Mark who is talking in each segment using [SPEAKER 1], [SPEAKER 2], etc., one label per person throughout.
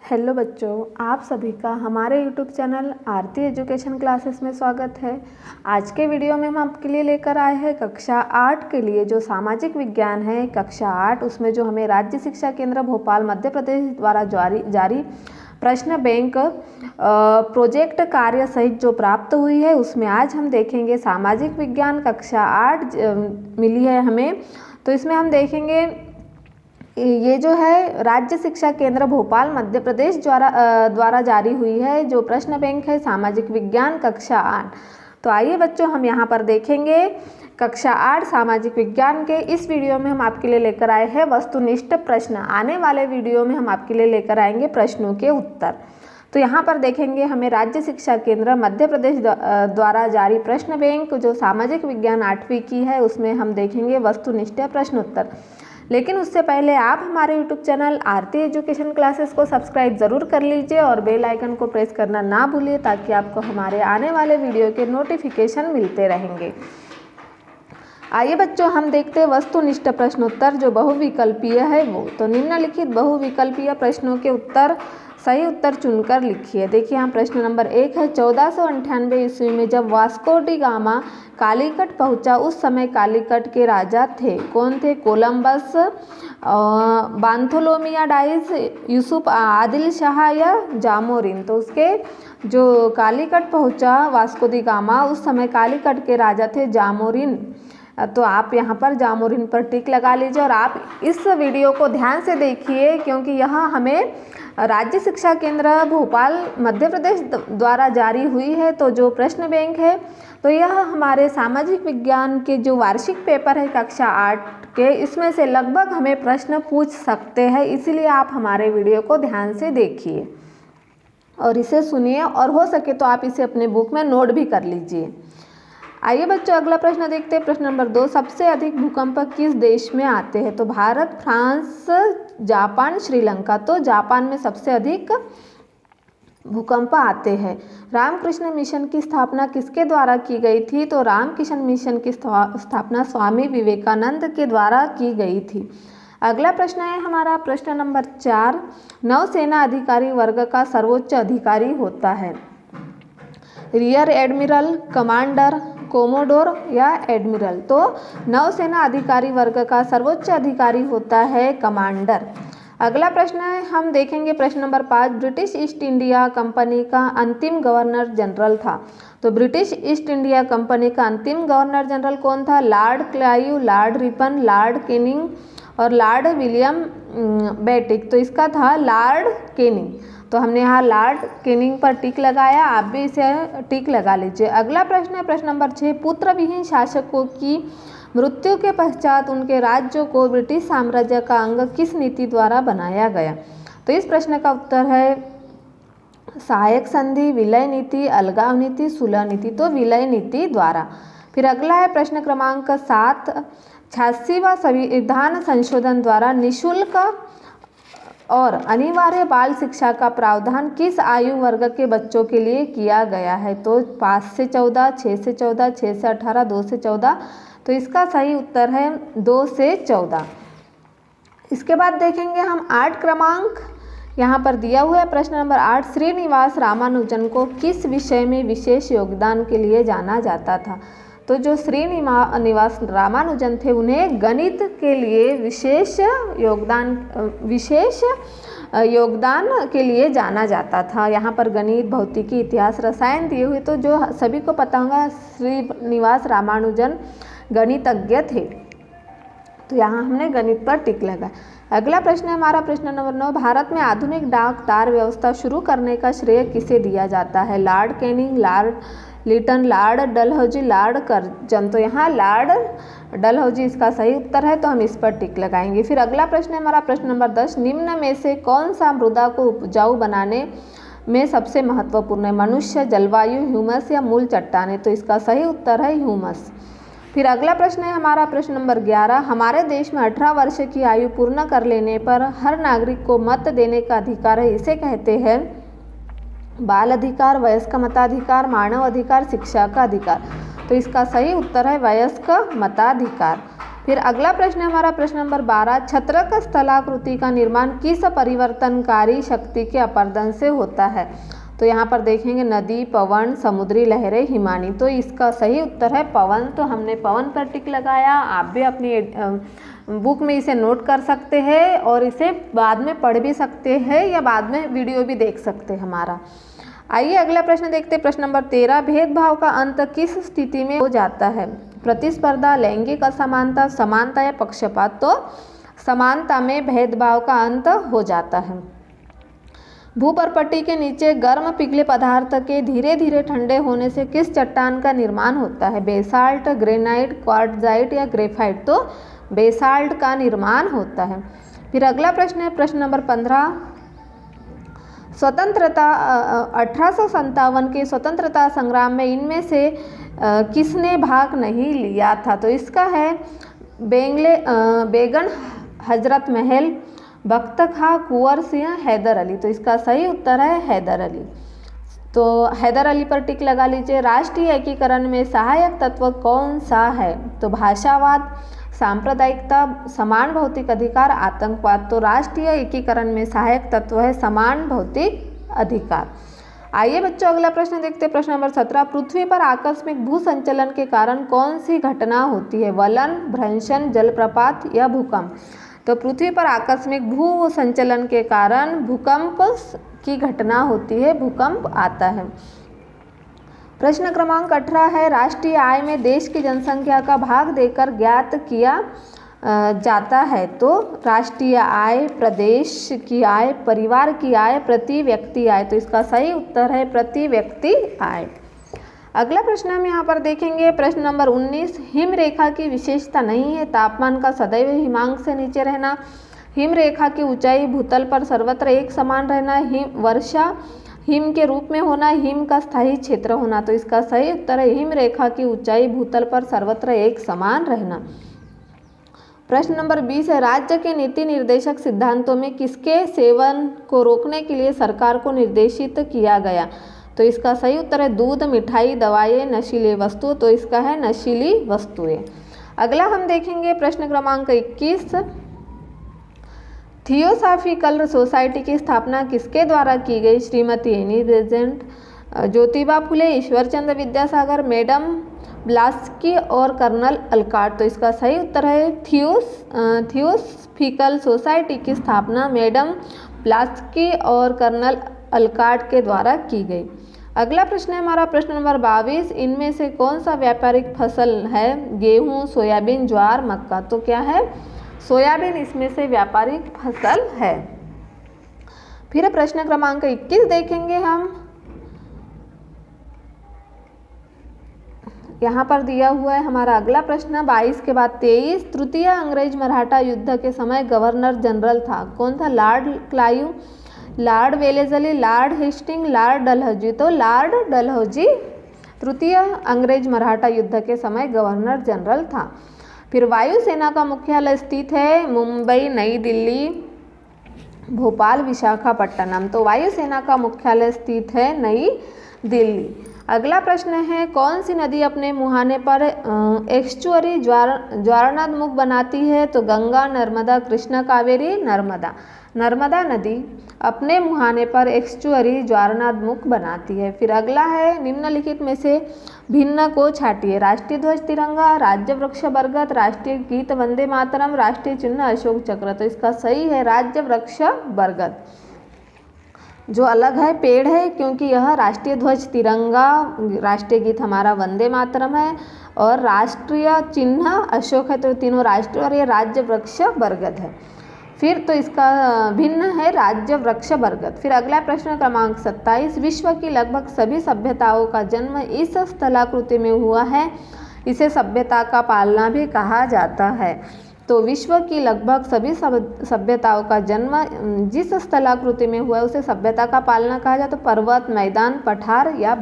[SPEAKER 1] Hello बच्चों, आप सभी का हमारे यूट्यूब चैनल आरती एजुकेशन क्लासेस में स्वागत है। आज के वीडियो में हम आपके लिए लेकर आए हैं कक्षा 8 के लिए जो सामाजिक विज्ञान है कक्षा 8, उसमें जो हमें राज्य शिक्षा केंद्र भोपाल मध्य प्रदेश द्वारा जारी प्रश्न बैंक प्रोजेक्ट कार्य सहित जो प्राप्त हुई है, उसमें आज हम देखेंगे सामाजिक विज्ञान कक्षा 8 मिली है हमें। तो इसमें हम देखेंगे ये जो है राज्य शिक्षा केंद्र भोपाल मध्य प्रदेश द्वारा जारी हुई है जो प्रश्न बैंक है सामाजिक विज्ञान कक्षा 8। तो आइए बच्चों, हम यहाँ पर देखेंगे कक्षा 8 सामाजिक विज्ञान के इस वीडियो में हम आपके लिए लेकर आए हैं वस्तुनिष्ठ प्रश्न। आने वाले वीडियो में हम आपके लिए लेकर आएंगे प्रश्नों के उत्तर। तो यहाँ पर देखेंगे हमें राज्य शिक्षा केंद्र मध्य प्रदेश द्वारा जारी प्रश्न बैंक जो सामाजिक विज्ञान 8वीं की है, उसमें हम देखेंगे वस्तुनिष्ठ प्रश्न उत्तर। लेकिन उससे पहले आप हमारे यूट्यूब चैनल आरती एजुकेशन क्लासेस को सब्सक्राइब ज़रूर कर लीजिए और बेल आइकन को प्रेस करना ना भूलिए ताकि आपको हमारे आने वाले वीडियो के नोटिफिकेशन मिलते रहेंगे। आइए बच्चों, हम देखते हैं वस्तुनिष्ठ प्रश्नोत्तर जो बहुविकल्पीय है वो। तो निम्नलिखित बहुविकल्पीय प्रश्नों के उत्तर सही उत्तर चुनकर लिखिए। देखिए यहाँ प्रश्न नंबर 1 है, 1498 ईस्वी में जब वास्को डी गामा कालीकट पहुंचा उस समय कालीकट के राजा थे। कौन थे? कोलंबस, बार्थोलोमिया डाइस, यूसुफ आदिल शाह या जामोरिन। तो उसके जो कालीकट पहुंचा वास्को डी गामा उस समय कालीकट के राजा थे जामोरिन। तो आप यहाँ पर जामोरिन पर टिक लगा लीजिए और आप इस वीडियो को ध्यान से देखिए क्योंकि यहाँ हमें राज्य शिक्षा केंद्र भोपाल मध्य प्रदेश द्वारा जारी हुई है। तो जो प्रश्न बैंक है तो यह हमारे सामाजिक विज्ञान के जो वार्षिक पेपर है कक्षा 8 के, इसमें से लगभग हमें प्रश्न पूछ सकते हैं। इसीलिए आप हमारे वीडियो को ध्यान से देखिए और इसे सुनिए और हो सके तो आप इसे अपने बुक में नोट भी कर लीजिए। आइए बच्चों, अगला प्रश्न देखते हैं। प्रश्न नंबर 2, सबसे अधिक भूकंप किस देश में आते हैं? तो भारत, फ्रांस, जापान, श्रीलंका। तो जापान में सबसे अधिक भूकंप आते हैं। रामकृष्ण मिशन की स्थापना किसके द्वारा की गई थी? तो रामकृष्ण मिशन की स्थापना स्वामी विवेकानंद के द्वारा की गई थी। अगला प्रश्न है हमारा प्रश्न नंबर 4, नौसेना अधिकारी वर्ग का सर्वोच्च अधिकारी होता है। रियर एडमिरल, कमांडर, कोमोडोर या एडमिरल। तो नौसेना अधिकारी वर्ग का सर्वोच्च अधिकारी होता है कमांडर। अगला प्रश्न है, हम देखेंगे प्रश्न number 5, British east India company का अंतिम गवर्नर जनरल था। तो ब्रिटिश ईस्ट इंडिया कंपनी का अंतिम गवर्नर जनरल कौन था? Lord Clive, Lord Ripon, Lord Canning और लॉर्ड विलियम बेटिक। तो इसका था लॉर्ड कैनिंग। तो हमने यहाँ लॉर्ड कैनिंग पर टिक लगाया, आप भी इसे टिक लगा लीजिए। अगला प्रश्न है प्रश्न नंबर 6, पुत्र विहीन शासकों की मृत्यु के पश्चात उनके राज्यों को ब्रिटिश साम्राज्य का अंग किस नीति द्वारा बनाया गया? तो इस प्रश्न का उत्तर है सहायक संधि, विलय नीति, अलगाव नीति, सुलह नीति। तो विलय नीति द्वारा। फिर अगला है प्रश्न क्रमांक 7, 86वां संविधान संशोधन द्वारा निःशुल्क और अनिवार्य बाल शिक्षा का प्रावधान किस आयु वर्ग के बच्चों के लिए किया गया है? तो 5 से 14, 6 से 14, 6 से 18, 2 से 14। तो इसका सही उत्तर है 2 से 14। इसके बाद देखेंगे हम 8 क्रमांक, यहाँ पर दिया हुआ है प्रश्न नंबर 8, श्रीनिवास रामानुजन को किस विषय में विशेष योगदान के लिए जाना जाता था? तो जो श्रीनिवास रामानुजन थे उन्हें गणित के लिए विशेष योगदान के लिए जाना जाता था। यहाँ पर गणित, भौतिकी, इतिहास, रसायन दिए हुए। तो जो सभी को पता होगा श्रीनिवास रामानुजन गणितज्ञ थे। तो यहाँ हमने गणित पर टिक लगा। अगला प्रश्न है हमारा प्रश्न नंबर 9, भारत में आधुनिक डाक तार व्यवस्था शुरू करने का श्रेय किसे दिया जाता है? Lord Canning, Lord Lytton, Lord Dalhousie, Lord Curzon. तो यहाँ लॉर्ड डलहौजी इसका सही उत्तर है, तो हम इस पर टिक लगाएंगे। फिर अगला प्रश्न है हमारा प्रश्न नंबर 10, निम्न में से कौन सा मृदा को उपजाऊ बनाने में सबसे महत्वपूर्ण है? मनुष्य, जलवायु, ह्यूमस या मूल चट्टानें। तो इसका सही उत्तर है ह्यूमस। फिर अगला प्रश्न है हमारा प्रश्न नंबर 11, हमारे देश में 18 वर्ष की आयु पूर्ण कर लेने पर हर नागरिक को मत देने का अधिकार है, इसे कहते हैं बाल अधिकार, वयस्क मताधिकार, मानव अधिकार, शिक्षा का अधिकार। तो इसका सही उत्तर है वयस्क मताधिकार। फिर अगला प्रश्न है हमारा प्रश्न नंबर 12, छत्रक स्थलाकृति का निर्माण किस परिवर्तनकारी शक्ति के अपरदन से होता है? तो यहाँ पर देखेंगे नदी, पवन, समुद्री लहरें, हिमानी। तो इसका सही उत्तर है पवन। तो हमने पवन पर टिक लगाया। आप भी अपनी बुक में इसे नोट कर सकते हैं और इसे बाद में पढ़ भी सकते हैं या बाद में वीडियो भी देख सकते हैं हमारा। आइए अगला प्रश्न देखते हैं। प्रश्न नंबर 13, भेदभाव का अंत किस स्थिति में हो जाता है? प्रतिस्पर्धा, लैंगिक असमानता, समानता या पक्षपात? तो समानता में भेदभाव का अंत हो जाता है। भूपर्पट्टी के नीचे गर्म पिघले पदार्थ के धीरे धीरे ठंडे होने से किस चट्टान का निर्माण होता है? बेसाल्ट, ग्रेनाइट, क्वार्टजाइट या ग्रेफाइट? तो बेसाल्ट का निर्माण होता है। फिर अगला प्रश्न है प्रश्न नंबर 15, स्वतंत्रता 1857 के स्वतंत्रता संग्राम में इनमें से किसने भाग नहीं लिया था? तो इसका है बेगम हजरत महल, बख्त खां, कुंवर सिंह, हैदर अली। तो इसका सही उत्तर है हैदर अली। तो हैदर अली पर टिक लगा लीजिए। राष्ट्रीय एकीकरण में सहायक तत्व कौन सा है? तो भाषावाद, सांप्रदायिकता, समान भौतिक अधिकार, आतंकवाद? तो राष्ट्रीय एकीकरण में सहायक तत्व है समान भौतिक अधिकार। आइए बच्चों अगला प्रश्न देखते हैं। प्रश्न नंबर 17, पृथ्वी पर आकस्मिक भू संचलन के कारण कौन सी घटना होती है? वलन, भ्रंशन, जलप्रपात या भूकंप? तो पृथ्वी पर आकस्मिक भू संचलन के कारण भूकंप की घटना होती है, भूकंप आता है। प्रश्न क्रमांक 18 है, राष्ट्रीय आय में देश की जनसंख्या का भाग देकर ज्ञात किया जाता है। तो राष्ट्रीय आय, प्रदेश की आय, परिवार की आय, प्रति व्यक्ति आय? तो इसका सही उत्तर है प्रति व्यक्ति आय। अगला प्रश्न हम यहाँ पर देखेंगे प्रश्न नंबर 19, हिम रेखा की विशेषता नहीं है तापमान का सदैव हिमांक से नीचे रहना, हिम रेखा की ऊंचाई भूतल पर सर्वत्र एक समान रहना, वर्षा हिम के रूप में होना, हिम का स्थायी क्षेत्र होना? तो इसका सही उत्तर है हिम रेखा की ऊंचाई भूतल पर सर्वत्र एक समान रहना। प्रश्न नंबर 20 है, राज्य के नीति निर्देशक सिद्धांतों में किसके सेवन को रोकने के लिए सरकार को निर्देशित किया गया? तो इसका सही उत्तर है दूध, मिठाई, दवाएं, नशीली वस्तु? तो इसका है नशीली वस्तुएं। अगला हम देखेंगे प्रश्न क्रमांक 21, थियोसॉफिकल सोसाइटी की स्थापना किसके द्वारा की गई? Shrimati Annie Besant, Jyotiba Phule, Ishwar Chandra Vidyasagar, madam ब्लास्की और कर्नल अलकाट? तो इसका सही उत्तर है थियोसॉफिकल सोसाइटी की स्थापना मैडम ब्लास्की और कर्नल अलकाट के द्वारा की गई। अगला प्रश्न है हमारा प्रश्न नंबर 22, इनमें से कौन सा व्यापारिक फसल है? गेहूं, सोयाबीन, ज्वार, मक्का? तो क्या है? सोयाबीन इसमें से व्यापारिक फसल है। फिर प्रश्न क्रमांक 21 देखेंगे हम। यहाँ पर दिया हुआ है हमारा अगला प्रश्न 22 के बाद 23, तृतीय अंग्रेज मराठा युद्ध के समय गवर्नर जनरल था कौन था? Lord Clive, Lord Wellesley, Lord Hasting, Lord Dalhousie? तो लॉर्ड डलहौजी तृतीय अंग्रेज मराठा युद्ध के समय गवर्नर जनरल था। फिर वायुसेना का मुख्यालय स्थित है मुंबई, नई दिल्ली, भोपाल, विशाखापट्टनम? तो वायुसेना का मुख्यालय स्थित है नई दिल्ली। अगला प्रश्न है, कौन सी नदी अपने मुहाने पर एस्चुअरी ज्वारनादमुख बनाती है? तो गंगा, नर्मदा, कृष्णा, कावेरी? नर्मदा। नर्मदा नदी अपने मुहाने पर एस्चुअरी ज्वारनादमुख बनाती है। फिर अगला है, निम्नलिखित में से भिन्न को छाटिए। राष्ट्रीय ध्वज तिरंगा, राज्य वृक्ष बरगद, राष्ट्रीय गीत वंदे मातरम, राष्ट्रीय चिन्ह अशोक चक्र? तो इसका सही है राज्य वृक्ष बरगद। जो अलग है पेड़ है, क्योंकि यह राष्ट्रीय ध्वज तिरंगा, राष्ट्रीय गीत हमारा वंदे मातरम है और राष्ट्रीय चिन्ह अशोक है। तो तीनों राष्ट्रीय और ये राज्य वृक्ष बरगद है। फिर तो इसका भिन्न है राज्य वृक्ष बरगद। फिर अगला प्रश्न क्रमांक 27, विश्व की लगभग सभी सभ्यताओं का जन्म इस स्थलाकृति में हुआ है, इसे सभ्यता का पालना भी कहा जाता है। तो विश्व की लगभग सभी सभ्यताओं का जन्म जिस स्थलाकृति में हुआ है उसे सभ्यता का पालना कहा जाता है। तो पर्वत, मैदान, पठार या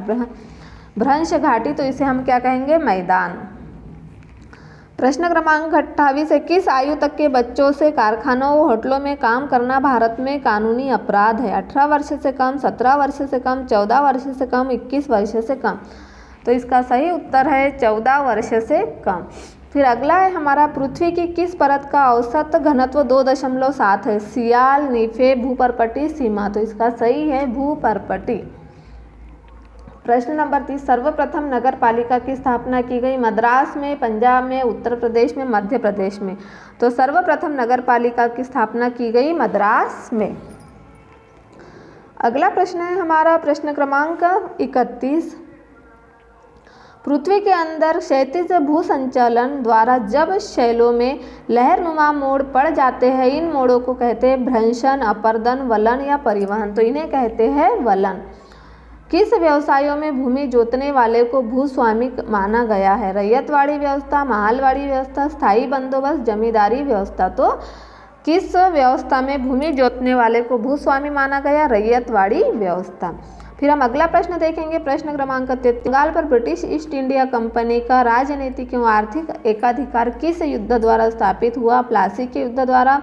[SPEAKER 1] भ्रंश घाटी? तो इसे हम क्या कहेंगे? मैदान। प्रश्न क्रमांक 28 है, किस आयु तक के बच्चों से कारखानों व होटलों में काम करना भारत में कानूनी अपराध है? 18 वर्ष से कम, 17 वर्ष से कम, 14 वर्ष से कम, 21 वर्ष से कम? तो इसका सही उत्तर है 14 वर्ष से कम। फिर अगला है हमारा पृथ्वी की किस परत का औसत घनत्व 2.7 है? सियाल, नीफे, भूपर्पटी, सीमा। तो इसका सही है भूपर्पटी। प्रश्न नंबर 30, सर्वप्रथम नगर पालिका की स्थापना की गई? मद्रास में, पंजाब में, उत्तर प्रदेश में, मध्य प्रदेश में। तो सर्वप्रथम नगर पालिका की स्थापना की गई मद्रास में। अगला प्रश्न है हमारा प्रश्न क्रमांक 31, पृथ्वी के अंदर क्षैतिज भूसंचलन द्वारा जब शैलों में लहरनुमा मोड़ पड़ जाते हैं, इन मोड़ों को कहते हैं भ्रंशन, अपर्दन, वलन या परिवहन। तो इन्हें कहते हैं वलन। किस व्यवसायों में भूमि जोतने वाले को भूस्वामी माना गया है? रैयतवाड़ी व्यवस्था, माहलवाड़ी व्यवस्था, स्थायी बंदोबस्त, जमींदारी व्यवस्था। तो किस व्यवस्था में भूमि जोतने वाले को भूस्वामी माना गया? रैयतवाड़ी व्यवस्था। फिर हम अगला प्रश्न देखेंगे, प्रश्न क्रमांक 33, बंगाल पर ब्रिटिश ईस्ट इंडिया कंपनी का राजनीतिक एवं आर्थिक एकाधिकार किस युद्ध द्वारा स्थापित हुआ? प्लासी के युद्ध द्वारा,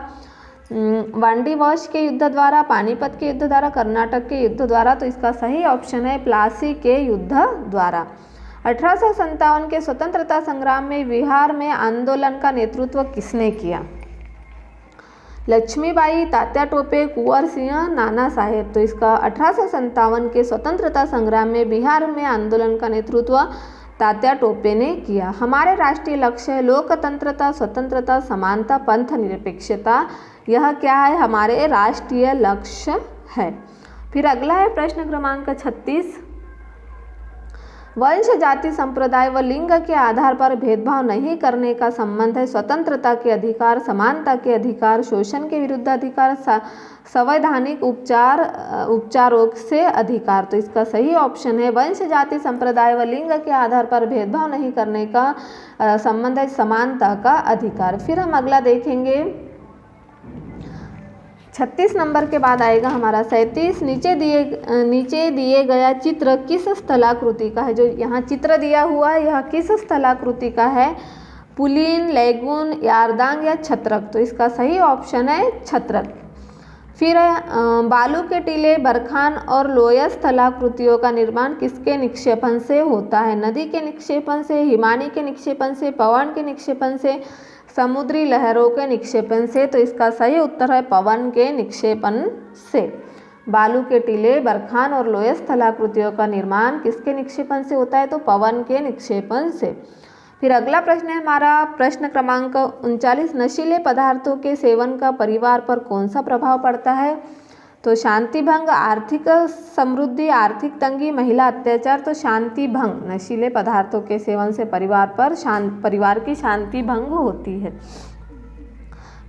[SPEAKER 1] वांडीवॉश के युद्ध द्वारा, पानीपत के युद्ध द्वारा, कर्नाटक के युद्ध द्वारा। तो इसका सही ऑप्शन है प्लासी के युद्ध द्वारा। 1857 के स्वतंत्रता संग्राम में बिहार में आंदोलन का नेतृत्व किसने किया? लक्ष्मीबाई, तात्या टोपे, कुंवर सिंह, नाना साहेब। तो इसका 1857 के स्वतंत्रता संग्राम में बिहार में आंदोलन का नेतृत्व तात्या टोपे ने किया। हमारे राष्ट्रीय लक्ष्य है लोकतंत्रता, स्वतंत्रता, समानता, पंथ निरपेक्षता। यह क्या है? हमारे राष्ट्रीय लक्ष्य है। फिर अगला है प्रश्न क्रमांक 36, वंश, जाति, संप्रदाय व लिंग के आधार पर भेदभाव नहीं करने का संबंध है स्वतंत्रता के अधिकार, समानता के अधिकार, शोषण के विरुद्ध अधिकार, संवैधानिक उपचारों से अधिकार। तो इसका सही ऑप्शन है वंश, जाति, संप्रदाय व लिंग के आधार पर भेदभाव नहीं करने का संबंध है समानता का अधिकार। फिर हम अगला देखेंगे 36 नंबर के बाद आएगा हमारा 37, नीचे दिए गया चित्र किस स्थलाकृति का है? जो यहाँ चित्र दिया हुआ है यह किस स्थलाकृति का है? पुलिन, लैगून, यारदांग या छत्रक। तो इसका सही ऑप्शन है छत्रक। फिर बालू के टीले, बरखान और लोय स्थलाकृतियों का निर्माण किसके निक्षेपण से होता है? नदी के निक्षेपण से, हिमानी के निक्षेपण से, पवन के निक्षेपण से, समुद्री लहरों के निक्षेपण से। तो इसका सही उत्तर है पवन के निक्षेपण से। बालू के टीले, बरखान और लोय स्थलाकृतियों का निर्माण किसके निक्षेपण से होता है? तो पवन के निक्षेपण से। फिर अगला प्रश्न है हमारा प्रश्न क्रमांक 39, नशीले पदार्थों के सेवन का परिवार पर कौन सा प्रभाव पड़ता है? तो शांति भंग, आर्थिक समृद्धि, आर्थिक तंगी, महिला अत्याचार। तो शांति भंग, नशीले पदार्थों के सेवन से परिवार की शांति भंग होती है।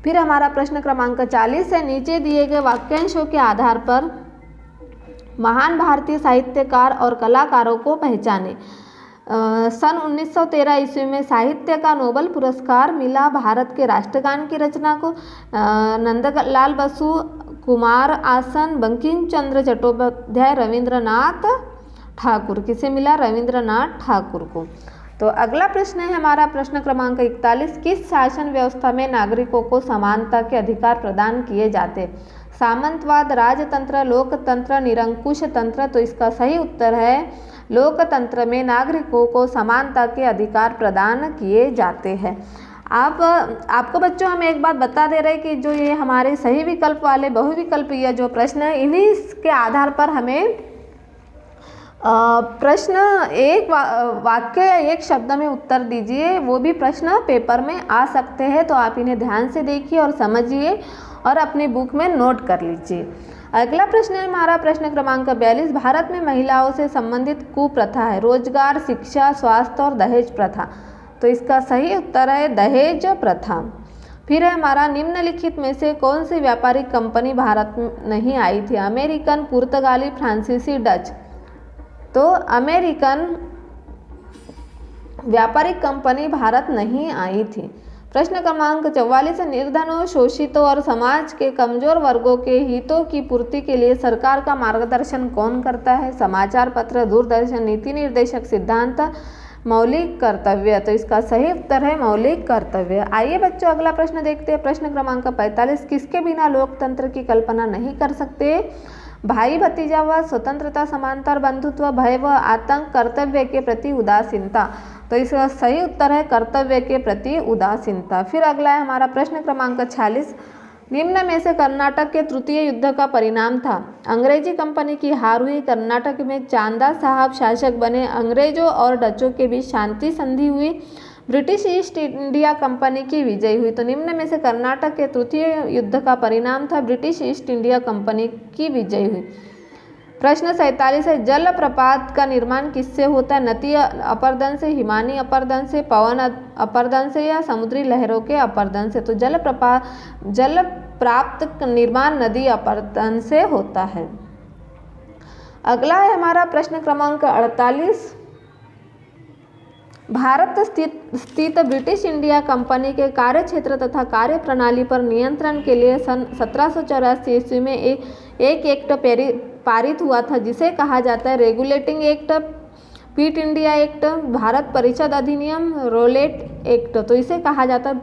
[SPEAKER 1] फिर हमारा प्रश्न क्रमांक 40 है, नीचे दिए गए वाक्यांशों के आधार पर महान भारतीय साहित्यकार और कलाकारों को पहचाने। सन 1913 ईस्वी में साहित्य का नोबेल पुरस्कार मिला भारत के राष्ट्रगान की रचना को नंदलाल बसु, कुमार आसन, बंकिम चंद्र चट्टोपाध्याय, रविंद्रनाथ ठाकुर। किसे मिला? रविंद्रनाथ ठाकुर को। तो अगला प्रश्न है हमारा प्रश्न क्रमांक 41, किस शासन व्यवस्था में नागरिकों को समानता के अधिकार प्रदान किए जाते? सामंतवाद, राजतंत्र, लोकतंत्र, निरंकुश तंत्र। तो इसका सही उत्तर है लोकतंत्र में नागरिकों को समानता के अधिकार प्रदान किए जाते हैं। आपको बच्चों हम एक बात बता दे रहे हैं कि जो ये हमारे सही विकल्प वाले बहुविकल्पीय जो प्रश्न है इन्हीं के आधार पर हमें प्रश्न एक वाक्य या एक शब्द में उत्तर दीजिए, वो भी प्रश्न पेपर में आ सकते हैं। तो आप इन्हें ध्यान से देखिए और समझिए और अपनी बुक में नोट कर लीजिए। अगला प्रश्न है हमारा प्रश्न क्रमांक 42, भारत में महिलाओं से संबंधित कुप्रथा है? रोजगार, शिक्षा, स्वास्थ्य और दहेज प्रथा। तो इसका सही उत्तर है दहेज प्रथा। फिर है हमारा निम्नलिखित में से कौन सी व्यापारिक कंपनी भारत में नहीं आई थी? अमेरिकन, पुर्तगाली, फ्रांसीसी, डच। तो अमेरिकन व्यापारिक कंपनी भारत नहीं आई थी। प्रश्न क्रमांक 44, निर्धनों, शोषितों और समाज के कमजोर वर्गों के हितों की पूर्ति के लिए सरकार का मार्गदर्शन कौन करता है? समाचार पत्र, दूरदर्शन, नीति निर्देशक सिद्धांत, मौलिक कर्तव्य। तो इसका सही उत्तर है मौलिक कर्तव्य। आइए बच्चों अगला प्रश्न देखते हैं। प्रश्न क्रमांक 45, किसके बिना लोकतंत्र की कल्पना नहीं कर सकते? भाई भतीजावाद, स्वतंत्रता, समानता, बंधुत्व, भय व आतंक, कर्तव्य के प्रति उदासीनता। तो इसका सही उत्तर है कर्तव्य के प्रति उदासीनता। फिर अगला है हमारा प्रश्न क्रमांक 46, निम्न में से कर्नाटक के तृतीय युद्ध का परिणाम था। अंग्रेजी कंपनी की हार हुई, कर्नाटक में चांदा साहब शासक बने, अंग्रेजों और डचों के बीच शांति संधि हुई, ब्रिटिश ईस्ट इंडिया कंपनी की विजय हुई। तो निम्न में से कर्नाटक के तृतीय युद्ध का परिणाम था ब्रिटिश ईस्ट इंडिया कंपनी की विजय हुई। प्रश्न 47 है, जल प्रपात का निर्माण किससे होता है? नदी अपरदन से, हिमानी अपरदन से, पवन अपरदन से या समुद्री लहरों के अपरदन से? तो जल प्राप्त निर्माण नदी अपरदन से होता है। अगला है हमारा प्रश्न क्रमांक 48, भारत स्थित ब्रिटिश इंडिया कंपनी के कार्य क्षेत्र तथा कार्य प्रणाली पर नियंत्रण के लिए सन 1784 ईस्वी में एक एक्ट पारित हुआ था जिसे कहा जाता है रेगुलेटिंग एक्ट, पीट इंडिया एक्ट, भारत परिषद अधिनियम, रोलेट एक्ट। तो इसे कहा जाता है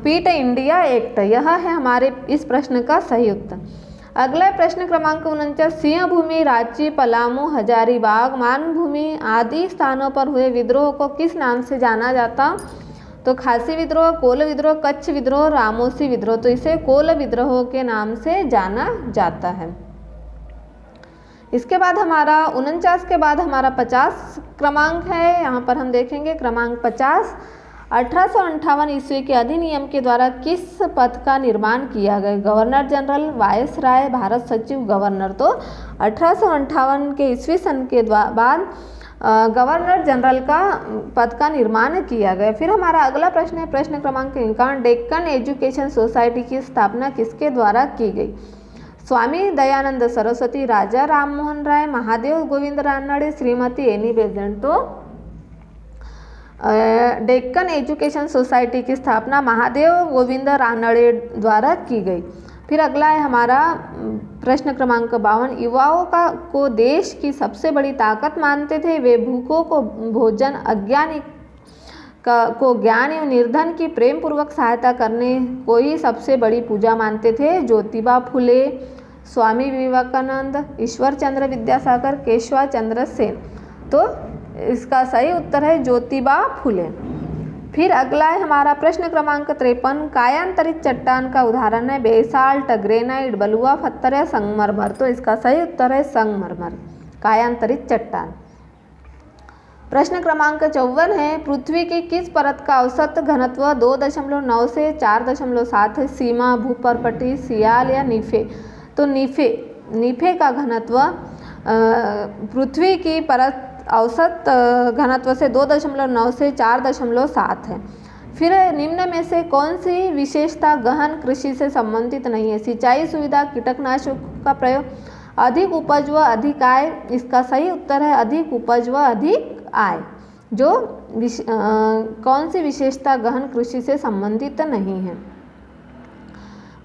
[SPEAKER 1] पीट इंडिया एक्ट। यह है हमारे इस प्रश्न का सही उत्तर। अगला प्रश्न क्रमांक 49, सिंहभूमि, रांची, पलामू, हजारीबाग, मानभूमि आदि स्थानों पर हुए विद्रोह को किस नाम से जाना जाता? तो खासी विद्रोह, कोल विद्रोह, कच्छ विद्रोह, रामोसी विद्रोह। तो इसे कोल विद्रोह के नाम से जाना जाता है। इसके बाद हमारा 49 के बाद हमारा 50 क्रमांक है। यहाँ पर हम देखेंगे क्रमांक 50, 1858 ईस्वी के अधिनियम के द्वारा किस पद का निर्माण किया गया? गवर्नर जनरल, वायसराय, भारत सचिव, गवर्नर। तो 1858 के ईस्वी सन के बाद गवर्नर जनरल का पद का निर्माण किया गया। फिर हमारा अगला प्रश्न है प्रश्न क्रमांक 51, डेक्कन एजुकेशन सोसाइटी की स्थापना किसके द्वारा की गई? Swami Dayanand Saraswati, Raja Rammohan Roy, Mahadev Govind Ranade, Shrimati Annie Besant. तो डेक्कन एजुकेशन सोसाइटी की स्थापना महादेव गोविंद रानड़े द्वारा की गई। फिर अगला है हमारा प्रश्न क्रमांक 52, युवाओं को देश की सबसे बड़ी ताकत मानते थे। वे भूखों को भोजन, अज्ञानी को ज्ञान एवं निर्धन की प्रेम पूर्वक सहायता करने को ही सबसे बड़ी पूजा मानते थे। ज्योतिबा फुले, स्वामी विवेकानंद, ईश्वर चंद्र विद्यासागर, केशव चंद्र सेन। तो इसका सही उत्तर है ज्योतिबा फुले। फिर अगला है हमारा प्रश्न क्रमांक 53, कायांतरित चट्टान का उदाहरण है बेसाल्ट, ग्रेनाइट, बलुआ पत्थर या संगमरमर। तो इसका सही उत्तर है संगमरमर, कायांतरित चट्टान। प्रश्न क्रमांक 54 है, पृथ्वी की किस परत का औसत घनत्व 2.9 से 4.7 है? सीमा, भूपर्पटी, सियाल या नीफे? तो नीफे का घनत्व पृथ्वी की परत औसत घनत्व से 2.9 से 4.7 है। फिर निम्न में से कौन सी विशेषता गहन कृषि से संबंधित नहीं है? सिंचाई सुविधा, कीटनाशक का प्रयोग, अधिक उपज व अधिक आय। इसका सही उत्तर है अधिक उपज व अधिक आय। जो कौन सी विशेषता गहन कृषि से संबंधित नहीं है?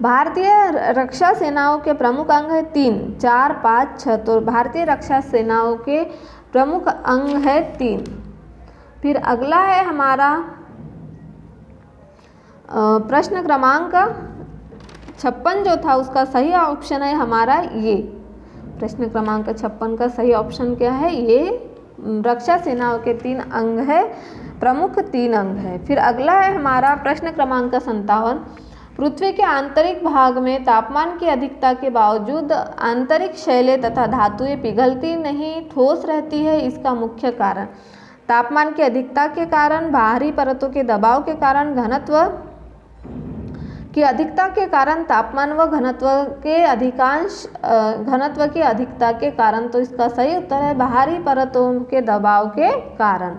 [SPEAKER 1] भारतीय रक्षा सेनाओं के प्रमुख अंग है 3, 4, 5, 6। तो भारतीय रक्षा सेनाओं के प्रमुख अंग है 3। फिर अगला है हमारा प्रश्न क्रमांक 56 जो था उसका सही ऑप्शन है हमारा ये। प्रश्न क्रमांक 56 का सही ऑप्शन क्या है? ये रक्षा सेनाओं के 3 अंग है, प्रमुख 3 अंग है। फिर अगला है हमारा प्रश्न क्रमांक 57, पृथ्वी के आंतरिक भाग में तापमान की अधिकता के बावजूद आंतरिक शैलें तथा धातुएं पिघलती नहीं, ठोस रहती है। इसका मुख्य कारण? तापमान की अधिकता के कारण, बाहरी परतों के दबाव के कारण, घनत्व की अधिकता के कारण, तापमान व घनत्व की अधिकता के कारण। तो इसका सही उत्तर है बाहरी परतों के दबाव के कारण।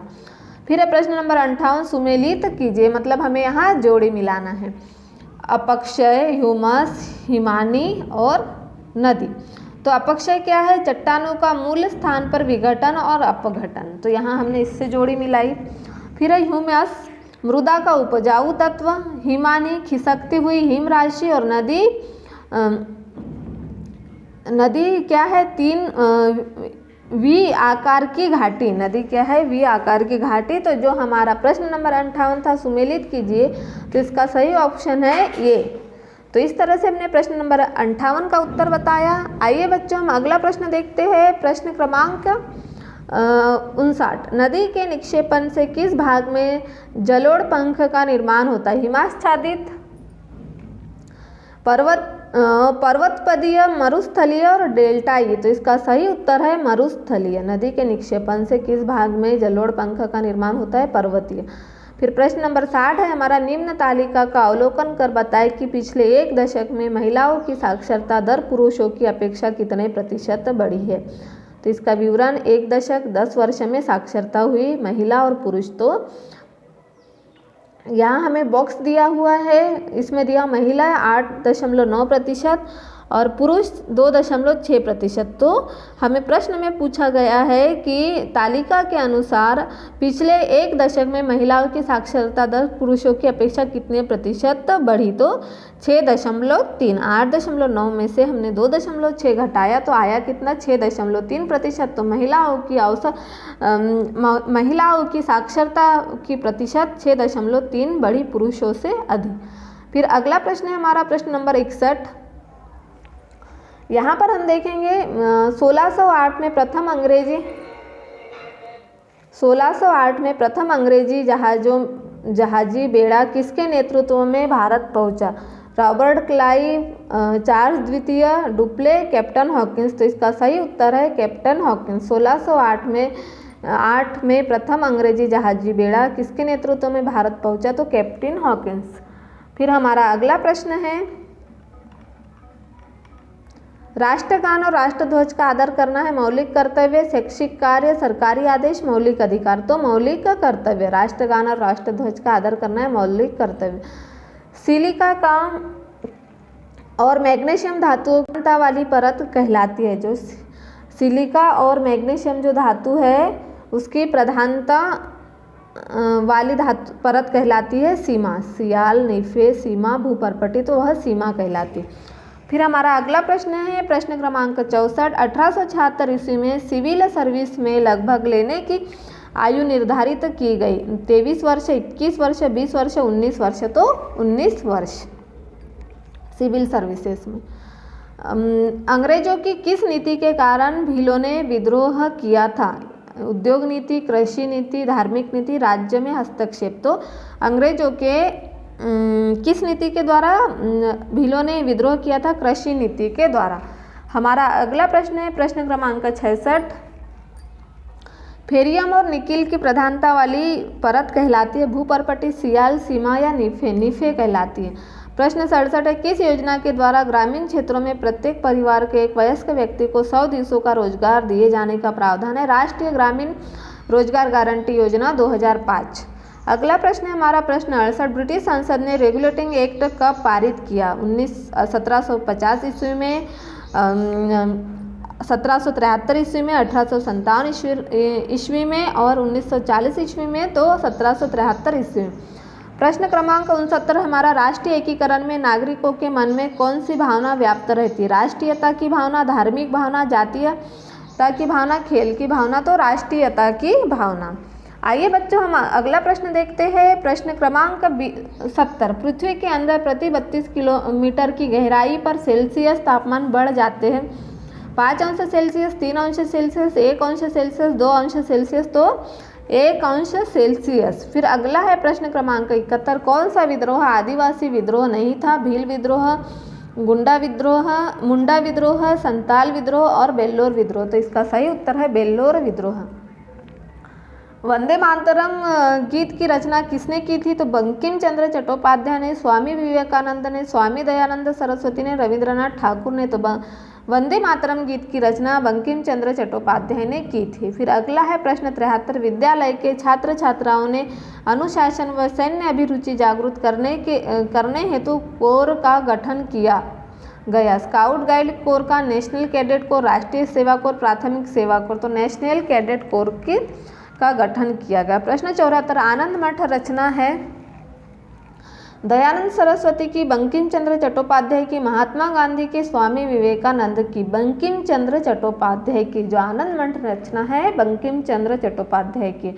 [SPEAKER 1] फिर है प्रश्न नंबर 58, सुमेलित कीजिए, मतलब हमें यहाँ जोड़ी मिलाना है। अपक्षय, ह्यूमस, हिमानी और नदी। तो अपक्षय क्या है? चट्टानों का मूल स्थान पर विघटन और अपघटन। तो यहाँ हमने इससे जोड़ी मिलाई। फिर है ह्यूमस, मृदा का उपजाऊ तत्व, हिमानी, खिसकती हुई हिम राशि, और नदी क्या है? 3 वी आकार की घाटी। नदी क्या है? वी आकार की घाटी। तो जो हमारा प्रश्न नंबर 58 था सुमेलित कीजिए, तो इसका सही ऑप्शन है ये। तो इस तरह से हमने प्रश्न नंबर 58 का उत्तर बताया। आइए बच्चों हम अगला प्रश्न देखते हैं। प्रश्न क्रमांक 59। नदी के निक्षेपण से किस भाग में जलोढ़ पंख का निर्माण होता है? हिमाच्छादित, पर्वतपदीय, मरुस्थलीय और डेल्टाई। तो इसका सही उत्तर है मरुस्थलीय। नदी के निक्षेपण से किस भाग में जलोढ़ पंख का निर्माण होता है? पर्वतीय। फिर प्रश्न नंबर 60 है हमारा, निम्न तालिका का अवलोकन कर बताएं कि पिछले एक दशक में महिलाओं की साक्षरता दर पुरुषों की अपेक्षा कितने प्रतिशत बढ़ी है? तो इसका विवरण, एक दशक 10 वर्ष में साक्षरता हुई महिला और पुरुष। तो यहाँ हमें बॉक्स दिया हुआ है, इसमें दिया महिला 8.9% और पुरुष 2.6%। तो हमें प्रश्न में पूछा गया है कि तालिका के अनुसार पिछले एक दशक में महिलाओं की साक्षरता दर पुरुषों की अपेक्षा कितने प्रतिशत बढ़ी? तो 6.3। 8.9 में से हमने 2.6 घटाया तो आया कितना? 6.3%। तो महिलाओं की साक्षरता की प्रतिशत 6.3 बढ़ी पुरुषों से अधिक। फिर अगला प्रश्न है हमारा प्रश्न नंबर 61। यहाँ पर हम देखेंगे 1608 में प्रथम अंग्रेजी जहाजी बेड़ा किसके नेतृत्व में भारत पहुँचा? रॉबर्ट क्लाइव, चार्ल्स द्वितीय, डुप्ले, कैप्टन हॉकिंस। तो इसका सही उत्तर है कैप्टन हॉकिंस। 1608 में प्रथम अंग्रेजी जहाजी बेड़ा किसके नेतृत्व में भारत पहुँचा? तो कैप्टन हॉकिंस। फिर हमारा अगला प्रश्न है, राष्ट्रगान और राष्ट्रध्वज का आदर करना है मौलिक कर्तव्य, शैक्षिक कार्य, सरकारी आदेश, मौलिक अधिकार? तो मौलिक कर्तव्य। राष्ट्रगान और राष्ट्रध्वज का आदर करना है मौलिक कर्तव्य। सिलिका का और मैग्नीशियम धातुओं वाली परत कहलाती है? जो सिलिका और मैग्नीशियम जो धातु है उसकी प्रधानता वाली धातु परत कहलाती है सीमा। सियाल, निफे, सीमा, भूपर्पटी, तो वह सीमा कहलाती है। फिर हमारा अगला प्रश्न है प्रश्न क्रमांक 64। 1876 ईस्वी में सिविल सर्विस में लगभग लेने की आयु निर्धारित की गई? 23 वर्ष, 21 वर्ष, 20 वर्ष, 19 वर्ष? तो 19 वर्ष सिविल सर्विसेज में। अंग्रेजों की किस नीति के कारण भीलों ने विद्रोह किया था? उद्योग नीति, कृषि नीति, धार्मिक नीति, राज्य में हस्तक्षेप? तो अंग्रेजों के किस नीति के द्वारा भीलों ने विद्रोह किया था? कृषि नीति के द्वारा। हमारा अगला प्रश्न है प्रश्न क्रमांक 66। फेरियम और निकिल की प्रधानता वाली परत कहलाती है? भूपर्पटी, सियाल, सीमा या निफे? निफे कहलाती है। प्रश्न 67 है, किस योजना के द्वारा ग्रामीण क्षेत्रों में प्रत्येक परिवार के एक वयस्क व्यक्ति को 100 दिवसों का रोजगार दिए जाने का प्रावधान है? राष्ट्रीय ग्रामीण रोजगार गारंटी योजना 2005। अगला प्रश्न है हमारा प्रश्न 68। ब्रिटिश संसद ने रेगुलेटिंग एक्ट कब पारित किया? 1750 ईस्वी में, 1773 ईस्वी में, 1857 ईस्वी में और 1940 ईस्वी में? तो 1773 ईस्वी में। प्रश्न क्रमांक 69 हमारा, राष्ट्रीय एकीकरण में नागरिकों के मन में कौन सी भावना व्याप्त रहती है? राष्ट्रीयता की भावना, धार्मिक भावना, जातीयता की भावना, खेल की भावना? तो राष्ट्रीयता की भावना। आइए बच्चों हम अगला प्रश्न देखते हैं प्रश्न क्रमांक 70। पृथ्वी के अंदर प्रति 32 किलोमीटर की गहराई पर सेल्सियस तापमान बढ़ जाते हैं 5 अंश सेल्सियस, 3 अंश सेल्सियस, 1 अंश सेल्सियस, 2 अंश सेल्सियस? तो 1 अंश सेल्सियस। फिर अगला है प्रश्न क्रमांक 71। कौन सा विद्रोह आदिवासी विद्रोह नहीं था? भील विद्रोह, मुंडा विद्रोह, संताल विद्रोह और बेल्लोर विद्रोह? तो इसका सही उत्तर है बेल्लोर विद्रोह। वंदे मातरम गीत की रचना किसने की थी? तो बंकिम चंद्र चट्टोपाध्याय ने, स्वामी विवेकानंद ने, स्वामी दयानंद सरस्वती ने, रविंद्रनाथ ठाकुर ने? तो वंदे मातरम गीत की रचना बंकिम चंद्र चट्टोपाध्याय ने की थी। फिर अगला है प्रश्न 73। विद्यालय के छात्र छात्राओं ने अनुशासन व सैन्य अभिरुचि जागृत करने हेतु कोर का गठन किया गया? स्काउट गाइड कोर का, नेशनल कैडेट कोर, राष्ट्रीय सेवा कोर, प्राथमिक सेवा कोर? तो नेशनल कैडेट कोर का गठन किया गया। प्रश्न 74। आनंद मठ रचना है दयानंद सरस्वती की, बंकिम चंद्र चट्टोपाध्याय की, महात्मा गांधी की, स्वामी विवेकानंद की? बंकिम चंद्र चट्टोपाध्याय की। जो आनंद मठ रचना है बंकिम चंद्र चट्टोपाध्याय की।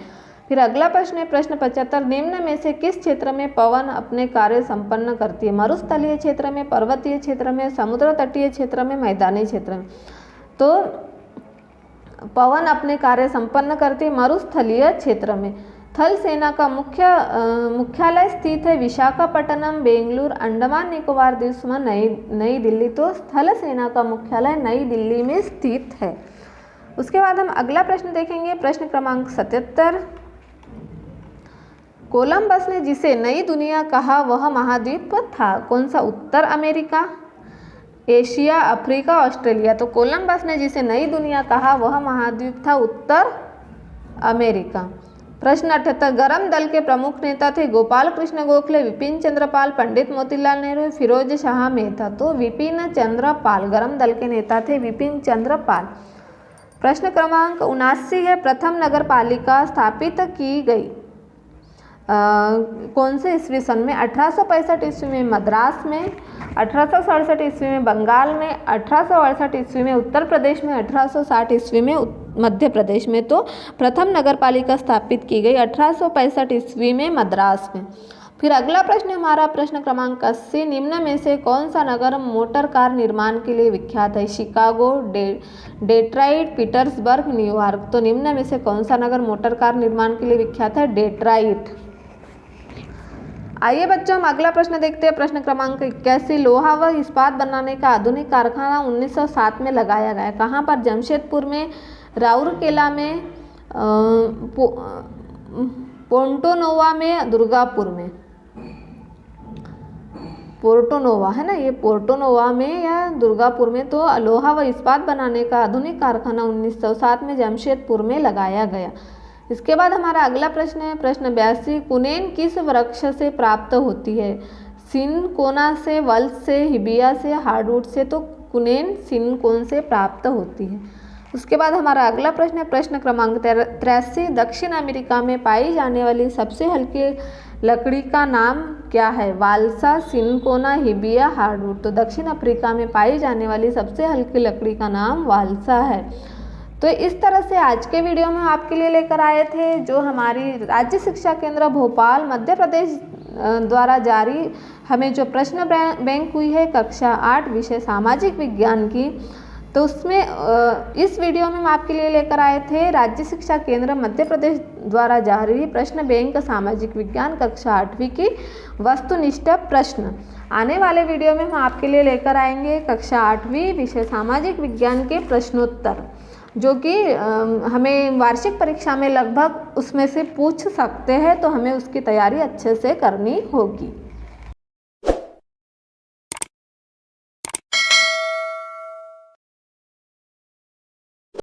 [SPEAKER 1] फिर अगला प्रश्न है प्रश्न 75। निम्न में से किस क्षेत्र में पवन अपने कार्य संपन्न करती है? मरुस्थलीय क्षेत्र में, पर्वतीय क्षेत्र में, समुद्र तटीय क्षेत्र में, मैदानी क्षेत्र में? तो पवन अपने कार्य संपन्न करती मरुस्थलीय क्षेत्र में। थल सेना का मुख्यालय स्थित है विशाखापट्टनम, बेंगलुरु, अंडमान निकोबार द्वीप समूह, नई दिल्ली। तो थल सेना का मुख्यालय नई दिल्ली में स्थित है। उसके बाद हम अगला प्रश्न देखेंगे, प्रश्न क्रमांक 77। कोलंबस ने जिसे नई दुनिया कहा वह महाद्वीप था कौन सा? उत्तर अमेरिका, एशिया, अफ्रीका, ऑस्ट्रेलिया। तो कोलंबस ने जिसे नई दुनिया कहा वह महाद्वीप था उत्तर अमेरिका। प्रश्न 78। गरम दल के प्रमुख नेता थे गोपाल कृष्ण गोखले, विपिन चंद्र पाल, पंडित मोतीलाल नेहरू, फिरोज शाह मेहता। तो विपिन चंद्र पाल गरम दल के नेता थे, विपिन चंद्र पाल। प्रश्न क्रमांक 79 है, प्रथम नगर पालिका स्थापित की गई कौन से ईस्वी सन में? 1865 ईस्वी में मद्रास में, 1867 ईस्वी में बंगाल में, 1868 ईस्वी में उत्तर प्रदेश में, 1860 ईस्वी में मध्य प्रदेश में। तो प्रथम नगर पालिका स्थापित की गई 1865 ईस्वी में मद्रास में। फिर अगला प्रश्न हमारा प्रश्न क्रमांक 80। निम्न में से कौन सा नगर मोटर कार निर्माण के लिए विख्यात है? Chicago, Detroit, Petersburg, New York. तो निम्न में से कौन सा नगर मोटर कार निर्माण के लिए विख्यात है? डेट्राइट। आइए बच्चों हम अगला प्रश्न देखते हैं, प्रश्न क्रमांक 81। लोहा व इस्पात बनाने का आधुनिक कारखाना 1907 में लगाया गया। कहाँ पर? जमशेदपुर में, राउरकेला में, पोर्टोनोवा में, दुर्गापुर में। पोर्टोनोवा है ना, ये पोर्टोनोवा में या दुर्गापुर में। तो लोहा व इस्पात बनाने का आधुनिक कारखाना 1907 में जमशेदपुर में लगाया गया। इसके बाद हमारा अगला प्रश्न है, प्रश्न 82। कुनेन किस वृक्ष से प्राप्त होती है? सिनकोना से, वल्स से, हिबिया से, हार्डवुड से। तो कुनेन सिनकोन से प्राप्त होती है। उसके बाद हमारा अगला प्रश्न है, प्रश्न क्रमांक 83। दक्षिण अमेरिका में पाई जाने वाली सबसे हल्की लकड़ी का नाम क्या है? वाल्सा, सिनकोना, हिबिया, हार्डवुड। तो दक्षिण अफ्रीका में पाई जाने वाली सबसे हल्की लकड़ी का नाम वाल्सा है। तो इस तरह से आज के वीडियो में आपके लिए लेकर आए थे जो हमारी राज्य शिक्षा केंद्र भोपाल मध्य प्रदेश द्वारा जारी हमें जो प्रश्न बैंक हुई है कक्षा 8 विषय सामाजिक विज्ञान की। तो उसमें इस वीडियो में हम आपके लिए लेकर आए थे राज्य शिक्षा केंद्र मध्य प्रदेश द्वारा जारी प्रश्न बैंक सामाजिक विज्ञान कक्षा 8वीं की वस्तुनिष्ठ प्रश्न। आने वाले वीडियो में हम आपके लिए लेकर आएंगे कक्षा 8वीं विषय सामाजिक विज्ञान के प्रश्नोत्तर, जो कि हमें वार्षिक परीक्षा में लगभग उसमें से पूछ सकते हैं, तो हमें उसकी तैयारी अच्छे से करनी होगी।